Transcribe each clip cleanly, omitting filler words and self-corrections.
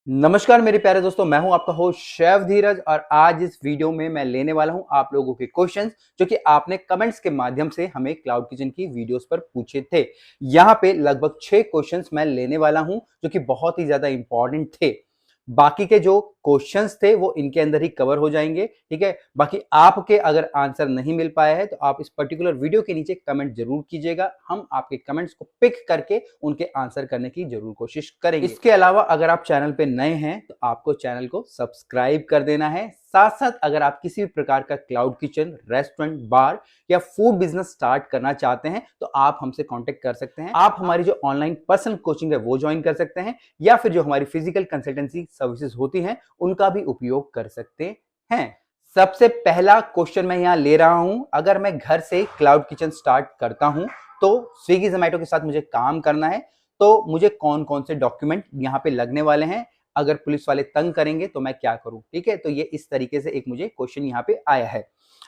नमस्कार मेरे प्यारे दोस्तों, मैं हूं आपका होस्ट शेफ धीरज और आज इस वीडियो में मैं लेने वाला हूं आप लोगों के क्वेश्चंस जो कि आपने कमेंट्स के माध्यम से हमें क्लाउड किचन की वीडियोस पर पूछे थे। यहां पे लगभग 6 क्वेश्चंस मैं लेने वाला हूं जो कि बहुत ही ज्यादा इंपॉर्टेंट थे। बाकी के जो क्वेश्चंस थे वो इनके अंदर ही कवर हो जाएंगे, ठीक है। बाकी आपके अगर आंसर नहीं मिल पाया है तो आप इस पर्टिकुलर वीडियो के नीचे कमेंट जरूर कीजिएगा। हम आपके कमेंट्स को पिक करके उनके आंसर करने की जरूर कोशिश करेंगे। इसके अलावा अगर आप चैनल पे नए हैं तो आपको चैनल को सब्सक्राइब कर देना है। साथ साथ अगर आप किसी भी प्रकार का क्लाउड किचन, रेस्टोरेंट, बार या फूड बिजनेस स्टार्ट करना चाहते हैं तो आप हमसे कांटेक्ट कर सकते हैं। आप हमारी जो ऑनलाइन पर्सनल कोचिंग है वो ज्वाइन कर सकते हैं या फिर जो हमारी फिजिकल कंसल्टेंसी सर्विसेज होती हैं उनका भी उपयोग कर सकते हैं। सबसे पहला क्वेश्चन मैं यहां ले रहा हूं, अगर मैं घर से क्लाउड किचन स्टार्ट करता हूं तो स्विगी जोमैटो के साथ मुझे काम करना है तो मुझे कौन कौन से डॉक्यूमेंट यहां पे लगने वाले हैं, अगर पुलिस वाले तंग करेंगे तो मैं क्या करूं। ठीक है, तो ये इस तरीके से एक मुझे क्वेश्चन यहाँ पे आया है।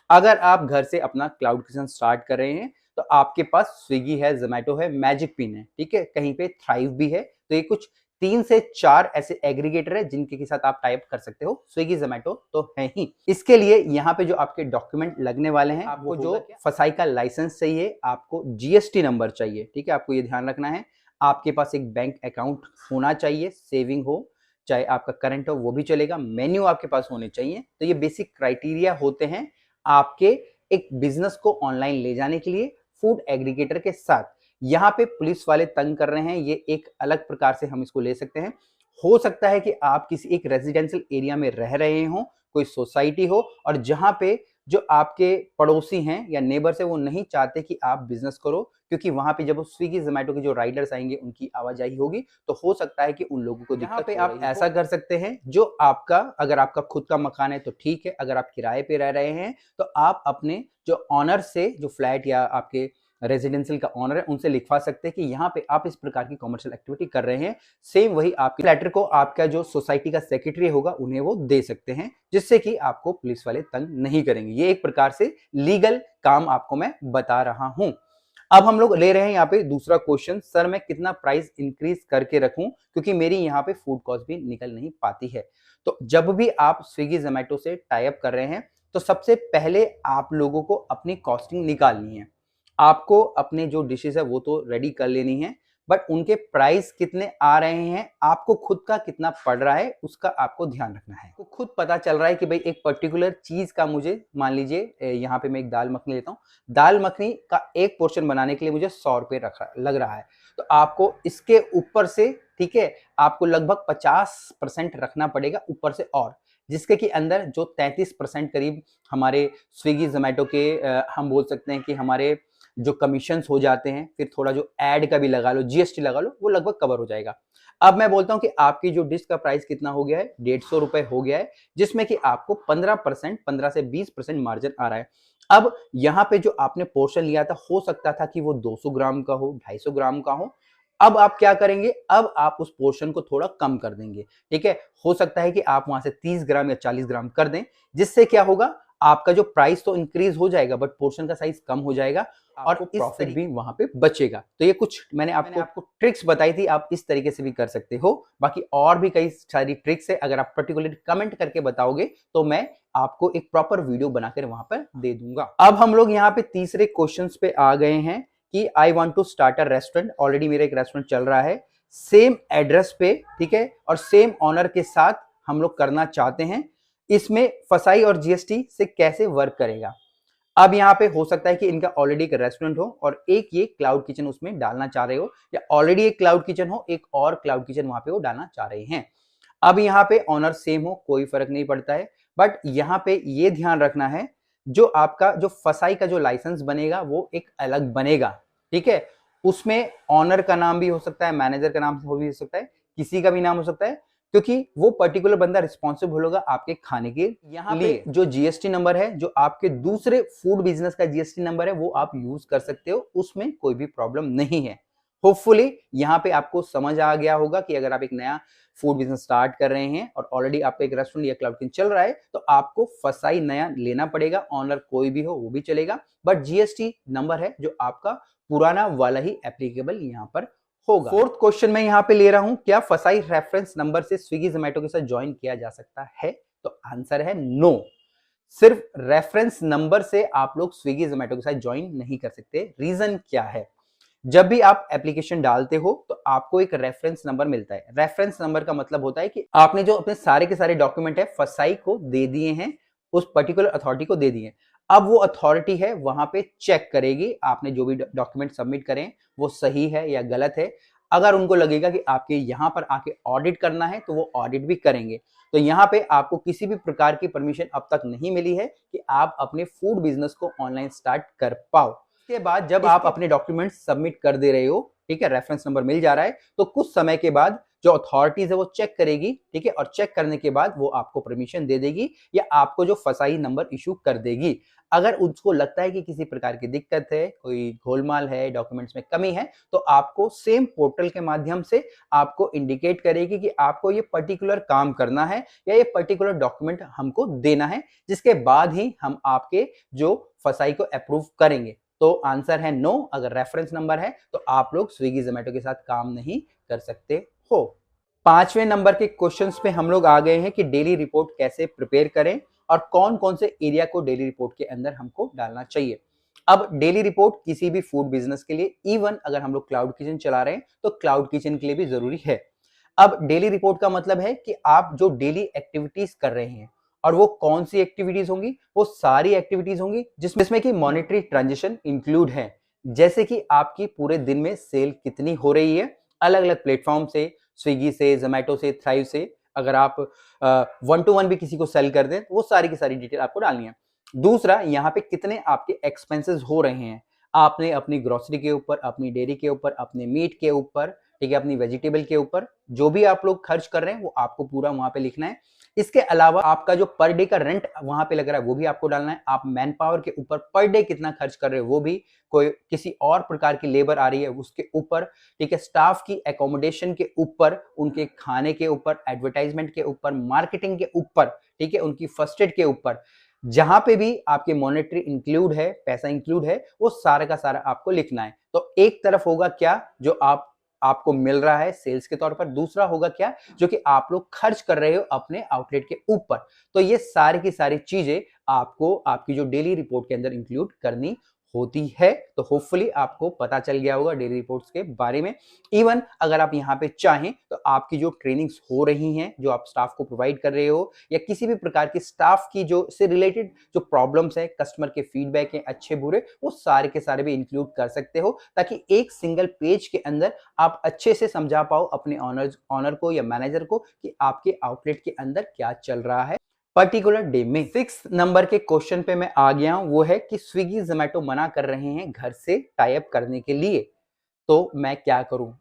अगर आप घर से अपना क्लाउड किचन स्टार्ट कर रहे हैं तो आपके पास स्विगी है, जोमैटो है, मैजिक पिन है, ठीक है, कहीं पे थ्राइव भी है। तो ये कुछ 3 से 4 ऐसे एग्रीगेटर है जिनके के साथ आप टाइप कर सकते हो। स्विगी जोमैटो तो है ही। इसके लिए यहाँ पे जो आपके डॉक्यूमेंट लगने वाले हैं, आपको जो फसाई का लाइसेंस चाहिए, आपको जीएसटी नंबर चाहिए, ठीक है, आपको ये ध्यान रखना है। आपके पास एक बैंक अकाउंट होना चाहिए, सेविंग हो चाहे आपका करंट हो वो भी चलेगा, मेन्यू आपके पास होने चाहिए। तो ये बेसिक क्राइटेरिया होते हैं आपके एक बिजनेस को ऑनलाइन ले जाने के लिए फूड एग्रीगेटर के साथ। यहाँ पे पुलिस वाले तंग कर रहे हैं, ये एक अलग प्रकार से हम इसको ले सकते हैं। हो सकता है कि आप किसी एक रेजिडेंशियल एरिया में रह रहे हो, कोई सोसाइटी हो और जहां पे जो आपके पड़ोसी हैं या नेबर्स है वो नहीं चाहते कि आप बिजनेस करो, क्योंकि वहां पे जब वो स्विगी जोमैटो के जो राइडर्स आएंगे उनकी आवाजाही होगी तो हो सकता है कि उन लोगों को दिक्कत पे आप ऐसा कर सकते हैं। जो आपका, अगर आपका खुद का मकान है तो ठीक है, अगर आप किराए पे रह रहे हैं तो आप अपने जो ऑनर से, जो फ्लैट या आपके रेजिडेंशियल का ऑनर है, उनसे लिखवा सकते हैं कि यहाँ पे आप इस प्रकार की कॉमर्शियल एक्टिविटी कर रहे हैं। सेम वही आपके लेटर को आपका जो सोसाइटी का सेक्रेटरी होगा उन्हें वो दे सकते हैं, जिससे कि आपको पुलिस वाले तंग नहीं करेंगे। ये एक प्रकार से लीगल काम आपको मैं बता रहा हूं। अब हम लोग ले रहे हैं यहाँ पे दूसरा क्वेश्चन, सर मैं कितना प्राइस इंक्रीज करके रखूं क्योंकि मेरी यहाँ पे फूड कॉस्ट भी निकल नहीं पाती है। तो जब भी आप स्विगी जोमैटो से टाई अप कर रहे हैं तो सबसे पहले आप लोगों को अपनी कॉस्टिंग निकालनी है। आपको अपने जो डिशेस है वो तो रेडी कर लेनी है, बट उनके प्राइस कितने आ रहे हैं, आपको खुद का कितना पड़ रहा है उसका आपको ध्यान रखना है। तो खुद पता चल रहा है कि भाई एक पर्टिकुलर चीज का मुझे, मान लीजिए यहाँ पे मैं एक दाल मखनी लेता हूँ, दाल मखनी का एक पोर्शन बनाने के लिए मुझे 100 रुपए लग रहा है। तो आपको इसके ऊपर से, ठीक है, आपको लगभग 50% रखना पड़ेगा ऊपर से, और जिसके कि अंदर जो 33% करीब हमारे स्विगी जोमैटो के हम बोल सकते हैं कि हमारे जो कमीशंस हो जाते हैं, फिर थोड़ा जो ऐड का भी लगा लो, जीएसटी लगा लो, वो लगभग कवर हो जाएगा। अब मैं बोलता हूं कि आपकी जो डिश का प्राइस कितना हो गया है, 150 रुपए हो गया है, जिसमें कि आपको 15%, 15 से 20% मार्जिन आ रहा है। अब यहाँ पे जो आपने पोर्शन लिया था, हो सकता था कि वो 200 ग्राम का हो, 250 ग्राम का हो। अब आप क्या करेंगे, अब आप उस पोर्शन को थोड़ा कम कर देंगे, ठीक है। हो सकता है कि आप वहां से 30 ग्राम या 40 ग्राम कर दें, जिससे क्या होगा, आपका जो प्राइस तो इंक्रीज हो जाएगा बट पोर्शन का साइज कम हो जाएगा और प्रॉफिट भी वहां पे बचेगा। तो ये कुछ मैंने आपको ट्रिक्स बताई थी, आप इस तरीके से भी कर सकते हो। बाकी और भी कई सारी ट्रिक्स है, अगर आप पर्टिकुलरली कमेंट करके बताओगे तो मैं आपको एक प्रॉपर वीडियो बनाकर वहां पर दे दूंगा। अब हम लोग यहाँ पे तीसरे क्वेश्चन पे आ गए हैं कि I want to start a restaurant. Already मेरा एक रेस्टोरेंट चल रहा है सेम एड्रेस पे, ठीक है, और सेम ऑनर के साथ हम लोग करना चाहते हैं। इसमें फसाई और जीएसटी से कैसे वर्क करेगा। अब यहाँ पे हो सकता है कि इनका ऑलरेडी एक रेस्टोरेंट हो और एक ये क्लाउड किचन उसमें डालना चाह रहे हो, या ऑलरेडी एक क्लाउड किचन हो, एक और क्लाउड किचन वहां पे वो डालना चाह रहे हैं। अब यहाँ पे ऑनर सेम हो, कोई फर्क नहीं पड़ता है, बट यहाँ पे ये ध्यान रखना है, जो आपका जो फसाई का जो लाइसेंस बनेगा वो एक अलग बनेगा, ठीक है। उसमें ऑनर का नाम भी हो सकता है, मैनेजर का नाम भी हो सकता है, किसी का भी नाम हो सकता है, क्योंकि वो पर्टिकुलर बंदा रिस्पॉन्सिबल होगा आपके खाने के यहाँ पे। जो जीएसटी नंबर है, जो आपके दूसरे फूड बिजनेस का जीएसटी नंबर है, वो आप यूज कर सकते हो, उसमें कोई भी प्रॉब्लम नहीं है। होपफुली यहाँ पे आपको समझ आ गया होगा कि अगर आप एक नया फूड बिजनेस स्टार्ट कर रहे हैं और ऑलरेडी आपका एक रेस्टोरेंट या क्लाउड किचन चल रहा है तो आपको फसाई नया लेना पड़ेगा। ऑनर कोई भी हो वो भी चलेगा, बट जीएसटी नंबर है जो आपका पुराना वाला ही एप्लीकेबल यहाँ पर होगा। फोर्थ क्वेश्चन मैं यहाँ पे ले रहा हूं, क्या फसाई रेफरेंस नंबर से स्विगी जोमेटो के साथ ज्वाइन किया जा सकता है? तो आंसर है नो। सिर्फ रेफरेंस नंबर से आप लोग स्विगी जोमेटो के साथ ज्वाइन नहीं कर सकते। रीजन क्या है? जब भी आप एप्लीकेशन डालते हो तो आपको एक रेफरेंस नंबर मिलता है। रेफरेंस नंबर का मतलब होता है कि आपने जो अपने सारे के सारे डॉक्यूमेंट है फसाई को दे दिए हैं, उस पर्टिकुलर अथॉरिटी को दे दिए हैं। अब वो अथॉरिटी है वहां पे चेक करेगी आपने जो भी डॉक्यूमेंट सबमिट करें वो सही है या गलत है। अगर उनको लगेगा कि आपके यहां पर आके ऑडिट करना है तो वो ऑडिट भी करेंगे। तो यहाँ पे आपको किसी भी प्रकार की परमिशन अब तक नहीं मिली है कि आप अपने फूड बिजनेस को ऑनलाइन स्टार्ट कर पाओ। इसके बाद जब आप अपने डॉक्यूमेंट्स सबमिट कर दे रहे हो, ठीक है, रेफरेंस नंबर मिल जा रहा है, तो कुछ समय के बाद जो अथॉरिटीज है वो चेक करेगी, ठीक है, और चेक करने के बाद वो आपको परमिशन दे देगी या आपको जो फसाई नंबर इशू कर देगी। अगर उसको लगता है कि किसी प्रकार की दिक्कत है, कोई गोलमाल है, डॉक्यूमेंट्स में कमी है, तो आपको सेम पोर्टल के माध्यम से आपको इंडिकेट करेगी कि आपको ये पर्टिकुलर काम करना है या ये पर्टिकुलर डॉक्यूमेंट हमको देना है, जिसके बाद ही हम आपके जो फसाई को अप्रूव करेंगे। तो आंसर है नो। अगर रेफरेंस नंबर है तो आप लोग स्विगी जोमेटो के साथ काम नहीं कर सकते हो। पांचवें नंबर के क्वेश्चंस पे हम लोग आ गए हैं कि डेली रिपोर्ट कैसे प्रिपेयर करें और कौन कौन से एरिया को डेली रिपोर्ट के अंदर हमको डालना चाहिए। अब डेली रिपोर्ट किसी भी फूड बिजनेस के लिए, इवन अगर हम लोग क्लाउड किचन चला रहे हैं तो क्लाउड किचन के लिए भी जरूरी है। अब डेली रिपोर्ट का मतलब है कि आप जो डेली एक्टिविटीज कर रहे हैं, और वो कौन सी एक्टिविटीज होंगी? वो सारी एक्टिविटीज होंगी जिसमें कि मॉनेटरी ट्रांजेक्शन इंक्लूड है। जैसे कि आपकी पूरे दिन में सेल कितनी हो रही है अलग अलग प्लेटफॉर्म से, स्विगी से, जोमेटो से, थ्राइव से। अगर आप 1-to-1 भी किसी को सेल कर दें तो वो सारी की सारी डिटेल आपको डालनी है। दूसरा, यहाँ पे कितने आपके एक्सपेंसेस हो रहे हैं। आपने अपनी ग्रोसरी के ऊपर, अपनी डेयरी के ऊपर, अपने मीट के ऊपर, ठीक है, अपनी वेजिटेबल के ऊपर, जो भी आप लोग खर्च कर रहे हैं वो आपको पूरा वहां पे लिखना है। इसके अलावा आपका जो पर डे का रेंट वहां पे लग रहा है वो भी आपको डालना है। आप मैन पावर के ऊपर पर डे कितना खर्च कर रहे हो वो भी, कोई किसी और प्रकार की लेबर आ रही है उसके ऊपर, ठीक है, स्टाफ की एकोमोडेशन के ऊपर, उनके खाने के ऊपर, एडवर्टाइजमेंट के ऊपर, मार्केटिंग के ऊपर, ठीक है, उनकी फर्स्ट एड के ऊपर, जहां पे भी आपके मॉनेटरी इंक्लूड है, पैसा इंक्लूड है, वो सारा का सारा आपको लिखना है। तो एक तरफ होगा क्या जो आपको मिल रहा है सेल्स के तौर पर, दूसरा होगा क्या जो कि आप लोग खर्च कर रहे हो अपने आउटलेट के ऊपर। तो ये सारी की सारी चीजें आपको आपकी जो डेली रिपोर्ट के अंदर इंक्लूड करनी होती है। तो होपफुली आपको पता चल गया होगा डेली रिपोर्ट्स के बारे में। इवन अगर आप यहाँ पे चाहें तो आपकी जो ट्रेनिंग्स हो रही हैं, जो आप स्टाफ को प्रोवाइड कर रहे हो, या किसी भी प्रकार की स्टाफ की जो से रिलेटेड जो प्रॉब्लम्स है, कस्टमर के फीडबैक है अच्छे बुरे, वो सारे के सारे भी इंक्लूड कर सकते हो, ताकि एक सिंगल पेज के अंदर आप अच्छे से समझा पाओ अपने ऑनर को या मैनेजर को कि आपके आउटलेट के अंदर क्या चल रहा है पर्टिकुलर डे में। 6 नंबर के क्वेश्चन पे मैं आ गया हूं, वो है कि स्विगी जोमेटो मना कर रहे हैं घर से टाई अप करने के लिए, तो मैं क्या करूं?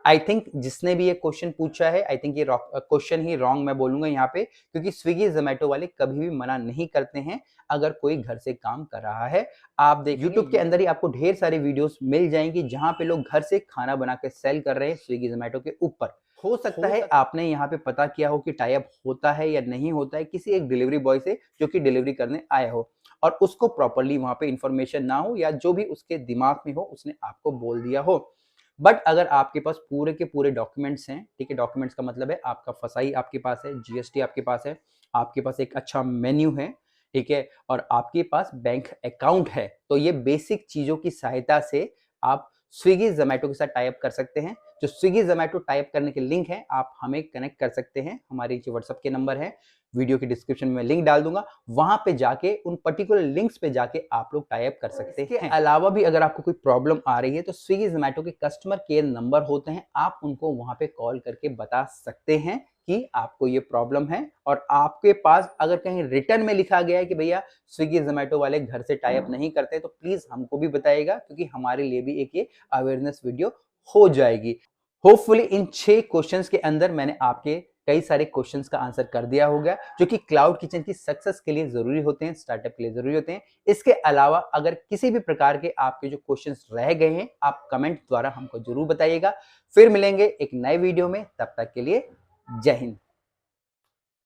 आई थिंक जिसने भी ये क्वेश्चन पूछा है, आई थिंक ये क्वेश्चन ही रॉन्ग मैं बोलूंगा यहाँ पे, क्योंकि स्विगी जोमेटो वाले कभी भी मना नहीं करते हैं अगर कोई घर से काम कर रहा है। आप देखिए यूट्यूब के अंदर ही आपको ढेर सारी वीडियोस मिल जाएंगी जहां पे लोग घर से खाना बना के सेल कर रहे हैं स्विगी जोमेटो के ऊपर। हो सकता है आपने यहाँ पे पता किया हो कि टाई अप होता है या नहीं होता है किसी एक डिलीवरी बॉय से जो कि डिलीवरी करने आया हो, और उसको प्रॉपरली वहां पे इंफॉर्मेशन ना हो, या जो भी उसके दिमाग में हो उसने आपको बोल दिया हो। बट अगर आपके पास पूरे के पूरे डॉक्यूमेंट्स हैं, ठीक है, डॉक्यूमेंट्स का मतलब है आपका फसाई आपके पास है, जीएसटी आपके पास है, आपके पास एक अच्छा मेन्यू है, ठीक है, और आपके पास बैंक अकाउंट है, तो ये बेसिक चीजों की सहायता से आप स्विगी जोमेटो के साथ टाइप कर सकते हैं। जो स्विगी जोमेटो टाइप करने के लिंक है आप हमें कनेक्ट कर सकते हैं, हमारे जो व्हाट्सएप के नंबर है, वीडियो के डिस्क्रिप्शन में लिंक डाल दूंगा, वहां पे जाके उन पर्टिकुलर लिंक्स पे जाके आप लोग टाइप कर सकते हैं। इसके अलावा भी अगर आपको कोई प्रॉब्लम आ रही है तो स्विगी जोमेटो के कस्टमर केयर नंबर होते हैं, आप उनको वहां पे कॉल करके बता सकते हैं कि आपको ये प्रॉब्लम है। और आपके पास अगर कहीं रिटर्न में लिखा गया है कि भैया स्विगी जोमेटो वाले घर से टाई अप नहीं करते, तो प्लीज हमको भी बताइएगा, क्योंकि हमारे लिए भी एक ये अवेयरनेस वीडियो हो जाएगी। होपफुली इन 6 क्वेश्चंस के अंदर मैंने आपके कई सारे क्वेश्चंस का आंसर कर दिया होगा, जो कि क्लाउड किचन की सक्सेस के लिए जरूरी होते हैं, स्टार्टअप के लिए जरूरी होते हैं। इसके अलावा अगर किसी भी प्रकार के आपके जो क्वेश्चंस रह गए हैं, आप कमेंट द्वारा हमको जरूर बताइएगा। फिर मिलेंगे एक नए वीडियो में, तब तक के लिए जय हिंद।